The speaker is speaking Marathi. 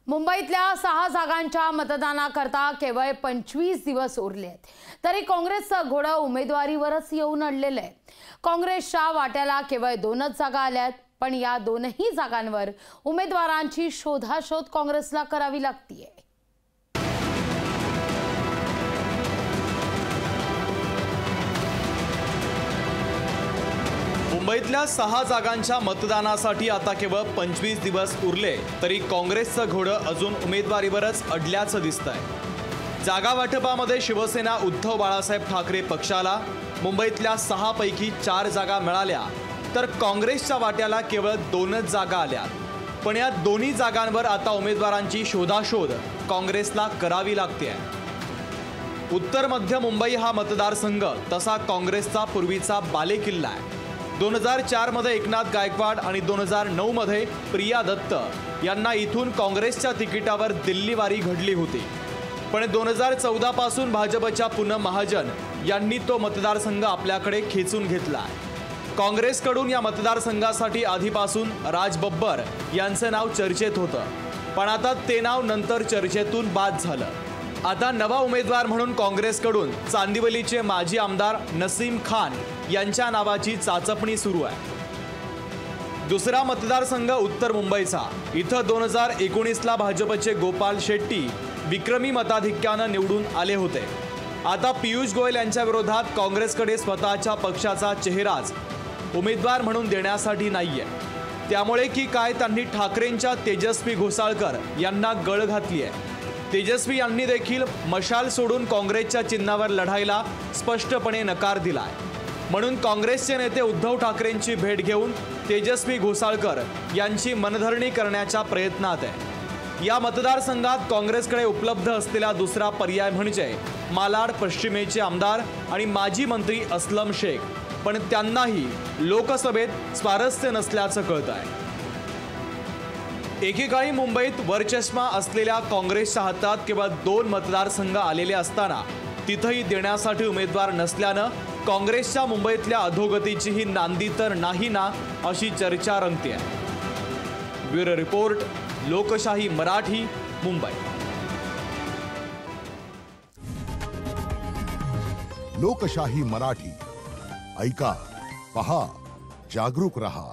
मुंबईतल्या 6 जागांच्या मतदानाकरता केवळ 25 दिवस उरले आहेत, तरी काँग्रेसचं घोडं उमेदवारीवरच येऊन अडलेलं आहे। काँग्रेसच्या वाट्याला केवळ 2च जागा आल्यात, पण या दोनही जागांवर उमेदवारांची शोधाशोध काँग्रेसला करावी लागतीये। मुंबईतल्या 6 जागांच्या मतदानासाठी आता केवळ 25 दिवस उरले, तरी काँग्रेसचं घोडं अजून उमेदवारीवरच अडल्याचं दिसतंय। जागा वाटपामध्ये शिवसेना उद्धव बाळासाहेब ठाकरे पक्षाला मुंबईतल्या 6 पैकी 4 जागा मिळाल्या, तर काँग्रेसच्या वाट्याला केवळ 2च जागा आल्या। पण या दोन्ही जागांवर आता उमेदवारांची शोधाशोध काँग्रेसला करावी लागते। उत्तर मध्य मुंबई हा मतदारसंघ तसा काँग्रेसचा पूर्वीचा बालेकिल्ला आहे। 2004 मध्ये एकनाथ गायकवाड आणि 2009 मध्ये प्रिया दत्त यांना इथून काँग्रेसच्या तिकिटावर दिल्लीवारी घडली होती, पण 2014 पासून भाजपच्या पूनम महाजन यांनी तो मतदारसंघ आपल्याकडे खेचून घेतला। काँग्रेसकडून या मतदारसंघासाठी आधीपासून राज बब्बर यांचे नाव चर्चेत होतं, पण आता ते नाव नंतर चर्चेतून बाद झालं। आता नवा उमेदवार म्हणून काँग्रेसकडून चांदिवलीचे माजी आमदार नसीम खान यांच्या नावाची चाचपणी सुरू आहे। दुसरा मतदारसंघ उत्तर मुंबईचा। इथं 2019 ला भाजपचे गोपाल शेट्टी विक्रमी मताधिक्यानं निवडून आले होते। आता पियुष गोयल यांच्या विरोधात काँग्रेसकडे स्वतःच्या पक्षाचा चेहराच उमेदवार म्हणून देण्यासाठी नाहीये, त्यामुळे की काय त्यांनी ठाकरेंच्या तेजस्वी घोसाळकर यांना गळ घातली आहे। तेजस्वी यांनी देखील मशाल सोडून काँग्रेसच्या चिन्हावर लढायला स्पष्टपणे नकार दिलाय। म्हणून काँग्रेसचे नेते उद्धव ठाकरेंची भेट घेऊन तेजस्वी घोसाळकर यांची मनधरणी करण्याच्या प्रयत्नात आहे। या मतदारसंघात काँग्रेसकडे उपलब्ध असलेला दुसरा पर्याय म्हणजे मालाड पश्चिमेचे आमदार आणि माजी मंत्री असलम शेख, पण त्यांनाही लोकसभेत स्वारस्य नसल्याचं कळत आहे। एकेकाळी मुंबईत वरचष्मा असलेल्या काँग्रेसच्या हातात केवळ 2 मतदारसंघ आलेले असताना तिथंही देण्यासाठी उमेदवार नसल्यानं काँग्रेसच्या मुंबईतल्या अधोगतीची ही नांदी तर नाही ना, अशी चर्चा रंगते। ब्युरो रिपोर्ट, लोकशाही मराठी, मुंबई। लोकशाही मराठी ऐका, पहा, जागरूक रहा।